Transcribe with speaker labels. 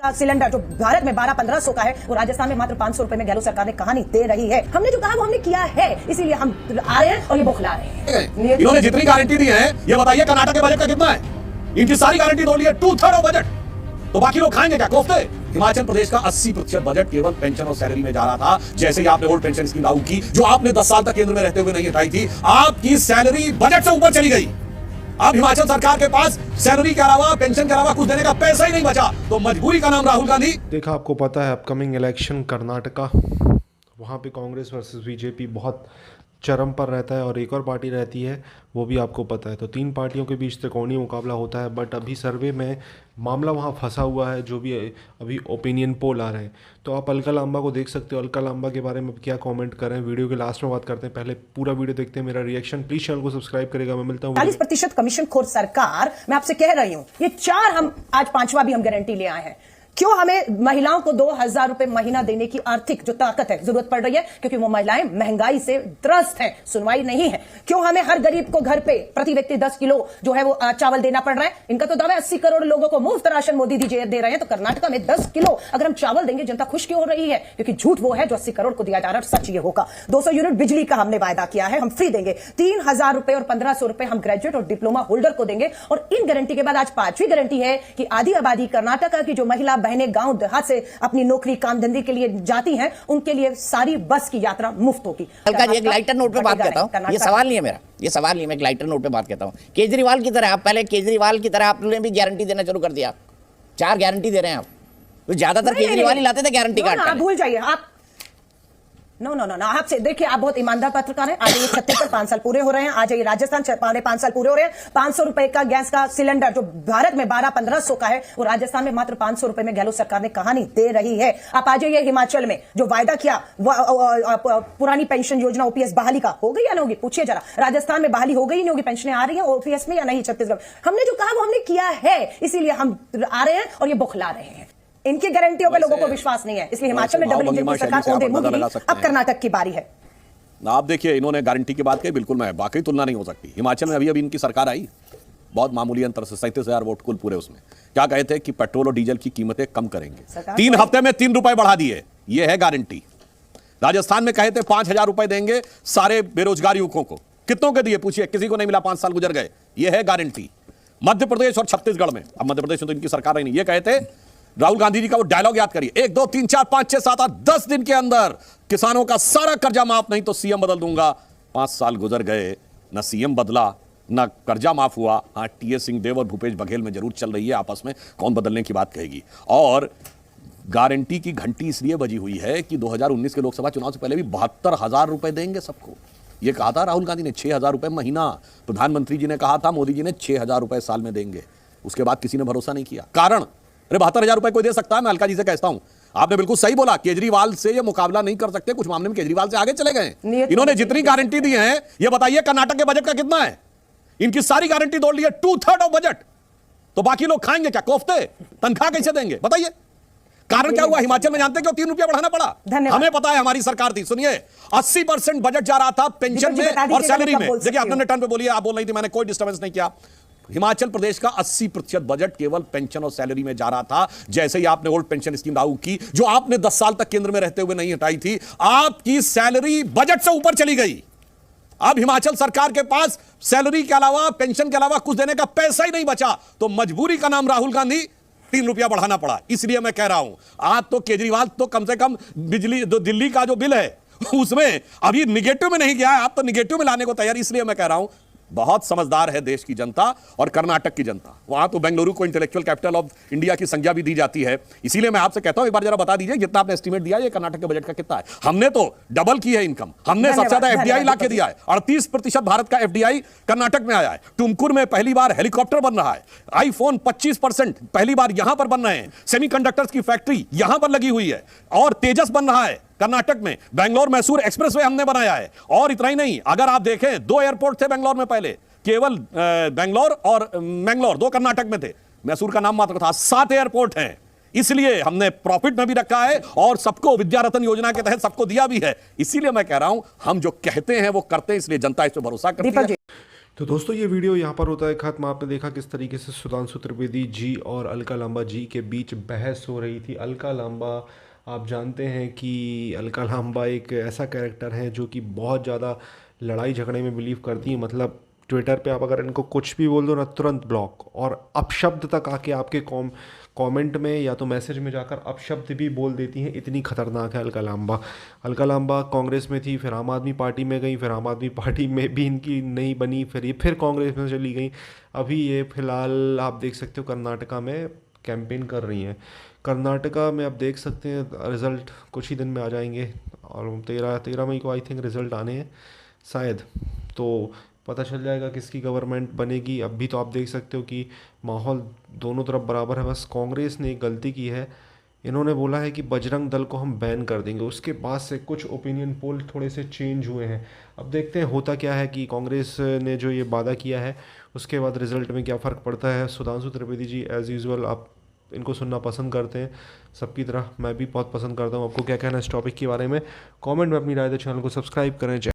Speaker 1: का सिलेंडर जो भारत में 1200-1500 का है वो राजस्थान में मात्र 500 रुपए में गहलोत सरकार ने कहानी दे रही है। हमने जो कहा वो हमने किया है, इसीलिए हम आ रहे हैं और ये बौखला रहे हैं।
Speaker 2: इन्होंने जितनी गारंटी दी है, ये बताइए कर्नाटक के बजट का कितना है? इनकी सारी गारंटी तोड़ ली है, 2/3 ऑफ बजट। तो बाकी लोग खाएंगे क्या कोफ्ते? हिमाचल प्रदेश का 80% बजट केवल पेंशन और सैलरी में जा रहा था। जैसे ही आपने ओल्ड पेंशन स्कीम लागू की, जो आपने 10 साल तक केंद्र में रहते हुए नहीं हटाई थी, आपकी सैलरी बजट से ऊपर चली गई। अब हिमाचल सरकार के पास सैलरी के अलावा, पेंशन के अलावा कुछ देने का पैसा ही नहीं बचा। तो मजबूरी का नाम राहुल गांधी।
Speaker 3: देखा, आपको पता है अपकमिंग इलेक्शन कर्नाटका, वहाँ पे कांग्रेस वर्सेस बीजेपी बहुत चरम पर रहता है और एक और पार्टी रहती है, वो भी आपको पता है। तो तीन पार्टियों के बीच त्रिकोणीय मुकाबला होता है। बट अभी सर्वे में मामला वहाँ फंसा हुआ है, जो भी अभी ओपिनियन पोल आ रहे हैं। तो आप अलका लांबा को देख सकते हो। अलका लांबा के बारे में क्या कमेंट कर रहे हैं, वीडियो के लास्ट में बात करते हैं। पहले पूरा वीडियो देखते हैं, मेरा रिएक्शन। प्लीज चैनल को सब्सक्राइब करेगा। मैं मिलता हूँ
Speaker 1: 40% कमीशन खोर सरकार। मैं आपसे कह रही हूँ, ये 4 हम आज 5वां भी हम गारंटी ले आए हैं। क्यों हमें महिलाओं को 2000 रुपए महीना देने की आर्थिक जो ताकत है, जरूरत पड़ रही है? क्योंकि वो महिलाएं महंगाई से त्रस्त हैं, सुनवाई नहीं है। क्यों हमें हर गरीब को घर पे प्रति व्यक्ति 10 किलो जो है वो चावल देना पड़ रहा है? इनका तो दावा है 80 करोड़ लोगों को मुफ्त राशन मोदी जी दे रहे हैं। तो कर्नाटका में 10 किलो अगर हम चावल देंगे, जनता खुश क्यों हो रही है? क्योंकि झूठ वो है जो 80 करोड़ को दिया जा रहा है, सच ये होगा। 200 यूनिट बिजली का हमने वायदा किया है, हम फ्री देंगे। 3000 रुपए और 1500 रुपए हम ग्रेजुएट और डिप्लोमा होल्डर को देंगे। और इन गारंटी के बाद आज 5वीं गारंटी है कि आधी आबादी कर्नाटका की जो महिला बहनें गांव देहात से अपनी नौकरी काम धंधे के लिए जाती हैं, उनके लिए सारी बस की यात्रा मुफ्त होगी।
Speaker 4: एक लाइटर नोट पे बात कहता हूं, ये सवाल नहीं है मेरा, ये सवाल नहीं है, मैं एक लाइटर नोट पे बात कहता हूं। केजरीवाल की तरह आप पहले केजरीवाल की तरह आपने भी गारंटी देना शुरू कर दिया। 4 गारंटी दे रहे हैं आप। तो ज्यादातर केजरीवाल ही लाते थे गारंटी कार्ड।
Speaker 1: आप भूल जाइए। आप नो आपसे देखिए, आप बहुत ईमानदार पत्रकार हैं। आज ये छत्तीसगढ़ 5 साल पूरे हो रहे हैं, आज ये राजस्थान 5 साल पूरे हो रहे हैं। 500 रुपए का गैस का सिलेंडर जो भारत में 1200-1500 का है वो राजस्थान में मात्र 500 रुपए में गहलोत सरकार ने कहानी दे रही है। आप आ जाइए हिमाचल में, जो वायदा किया पुरानी पेंशन योजना ओपीएस बहाली का, हो गई या नहीं होगी? पूछिए जरा। राजस्थान में बहाली हो गई नहीं होगी? पेंशनें आ रही है ओपीएस में या नहीं? छत्तीसगढ़ हमने जो कहा वो हमने किया है, इसीलिए हम आ रहे हैं और ये बौखला रहे हैं। इनकी गारंटियों पे लोगों को विश्वास नहीं है, इसलिए हिमाचल में डबल इंजन की सरकार ओंधे मुंह गिरी। अब कर्नाटक की बारी है।
Speaker 2: आप देखिए, इन्होंने गारंटी की बात कही, बिल्कुल मैं वाकई तुलना नहीं हो सकती। हिमाचल में अभी इनकी सरकार आई, बहुत मामूली अंतर से 37,000 वोट कुल पूरे। उसमें क्या कहे थे कि पेट्रोल और डीजल की कीमतें कम करेंगे। 3 हफ्ते में 3 रुपए बढ़ा दिए, ये है गारंटी। राजस्थान में कहे थे 5000 रुपए देंगे सारे बेरोजगार युवकों को, कितनों के दिए? पूछिए, किसी को नहीं मिला। 5 साल गुजर गए, ये है गारंटी। मध्य प्रदेश और छत्तीसगढ़ में, अब मध्य प्रदेश में तो इनकी सरकार ही नहीं, ये कहे थे, राहुल गांधी जी का वो डायलॉग याद करिए, 1 2 3 4 5 6 7 8 10 दिन के अंदर किसानों का सारा कर्जा माफ, नहीं तो सीएम बदल दूंगा। 5 साल गुजर गए, ना सीएम बदला ना कर्जा माफ हुआ। हाँ, टीएस सिंहदेव और भूपेश बघेल में जरूर चल रही है आपस में, कौन बदलने की बात कहेगी। और गारंटी की घंटी इसलिए बजी हुई है कि 2019 के लोकसभा चुनाव से पहले भी 72,000 रुपए देंगे सबको, ये कहा था राहुल गांधी ने। 6,000 रुपए महीना प्रधानमंत्री जी ने कहा था, मोदी जी ने 6,000 रुपए साल में देंगे। उसके बाद किसी ने भरोसा नहीं किया। कारण, अरे 72,000 रुपए कोई दे सकता है? मैं अलका जी से कहता हूं, आपने बिल्कुल सही बोला, केजरीवाल से ये मुकाबला नहीं कर सकते। कुछ मामले में केजरीवाल से आगे चले गए। इन्होंने जितनी गारंटी दी है, ये बताइए कर्नाटक के बजट का कितना है? इनकी सारी गारंटी तोड़ ली है, 2/3 ऑफ बजट। तो बाकी लोग खाएंगे क्या कोफ्ते? तनख्वाह कैसे देंगे बताइए? कारण क्या हुआ? हिमाचल में जानते क्यों 3 रुपया बढ़ाना पड़ा? हमें पता है, हमारी सरकार थी। सुनिए, 80% बजट जा रहा था पेंशन में और सैलरी में। देखिए, आपने टर्न पे बोलिए, आप बोल रही थी, मैंने कोई डिस्टर्बेंस नहीं किया। हिमाचल प्रदेश का 80% बजट केवल पेंशन और सैलरी में जा रहा था। जैसे ही आपने ओल्ड पेंशन स्कीम लागू की, जो आपने 10 साल तक केंद्र में रहते हुए नहीं हटाई थी, आपकी सैलरी बजट से ऊपर चली गई। अब हिमाचल सरकार के पास सैलरी के अलावा, पेंशन के अलावा कुछ देने का पैसा ही नहीं बचा। तो मजबूरी का नाम राहुल गांधी, 3 रुपया बढ़ाना पड़ा। इसलिए मैं कह रहा हूं, आज तो केजरीवाल तो कम से कम बिजली, दिल्ली का जो बिल है उसमें अभी निगेटिव में नहीं गया है, आप तो निगेटिव में लाने को तैयार। इसलिए मैं कह रहा हूं, बहुत समझदार है देश की जनता और कर्नाटक की जनता। वहां तो बेंगलुरु को इंटेलेक्चुअल कैपिटल ऑफ इंडिया की संज्ञा भी दी जाती है। इसीलिए मैं आपसे कहता हूं, एक बार जरा बता दीजिए, जितना आपने एस्टीमेट दिया, ये कर्नाटक के बजट का कितना है? हमने तो डबल की है इनकम। हमने सबसे ज्यादा एफडीआई ला के दिया है। 38% भारत का एफडीआई कर्नाटक में आया है। टुमकुर में पहली बार हेलीकॉप्टर बन रहा है। आईफोन 25% पहली बार यहां पर बन रहे हैं। सेमीकंडक्टर्स की फैक्ट्री यहां पर लगी हुई है। और तेजस बन रहा है कर्नाटक में। बेंगलोर मैसूर एक्सप्रेसवे हमने बनाया है। और इतना ही नहीं, अगर आप देखें, 2 एयरपोर्ट थे बेंगलोर में पहले, केवल बेंगलोर और मैंगलोर, 2 कर्नाटक में थे। मैसूर का नाम मात्र था। 7 एयरपोर्ट हैं। इसलिए हमने प्रॉफिट में भी रखा है और सबको विद्या रत्न योजना के तहत सबको दिया भी है। इसीलिए मैं कह रहा हूं, हम जो कहते हैं वो करते हैं, इसलिए जनता इस पर भरोसा करती है।
Speaker 3: तो दोस्तों ये वीडियो यहाँ पर होता है ख़त्म। आपने देखा किस तरीके से सुधांशु त्रिवेदी जी और अलका लांबा जी के बीच बहस हो रही थी। अलका लांबा, आप जानते हैं कि अलका लांबा एक ऐसा कैरेक्टर है जो कि बहुत ज़्यादा लड़ाई झगड़े में बिलीव करती है। मतलब ट्विटर पे आप अगर इनको कुछ भी बोल दो ना, तुरंत ब्लॉक, और अपशब्द तक आके आपके कमेंट में या तो मैसेज में जाकर अपशब्द भी बोल देती हैं। इतनी खतरनाक है अलका लांबा। अलका लांबा कांग्रेस में थी, फिर आम आदमी पार्टी में गई, फिर आम आदमी पार्टी में भी इनकी नहीं बनी, फिर ये फिर कांग्रेस में चली गई। अभी ये फ़िलहाल आप देख सकते हो कर्नाटका में कैंपेन कर रही हैं। कर्नाटका में आप देख सकते हैं रिज़ल्ट कुछ ही दिन में आ जाएंगे, और 13 मई को आई थिंक रिज़ल्ट आने हैं शायद, तो पता चल जाएगा किसकी गवर्नमेंट बनेगी। अभी तो आप देख सकते हो कि माहौल दोनों तरफ बराबर है। बस कांग्रेस ने एक गलती की है, इन्होंने बोला है कि बजरंग दल को हम बैन कर देंगे। उसके बाद से कुछ ओपिनियन पोल थोड़े से चेंज हुए हैं। अब देखते हैं होता क्या है कि कांग्रेस ने जो ये वादा किया है उसके बाद रिज़ल्ट में क्या फ़र्क पड़ता है। सुधांशु त्रिवेदी जी एज़ यूजुअल आप इनको सुनना पसंद करते हैं, सबकी तरह मैं भी बहुत पसंद करता हूँ। आपको क्या कहना है इस टॉपिक के बारे में, कमेंट में अपनी राय दें। चैनल को सब्सक्राइब करें।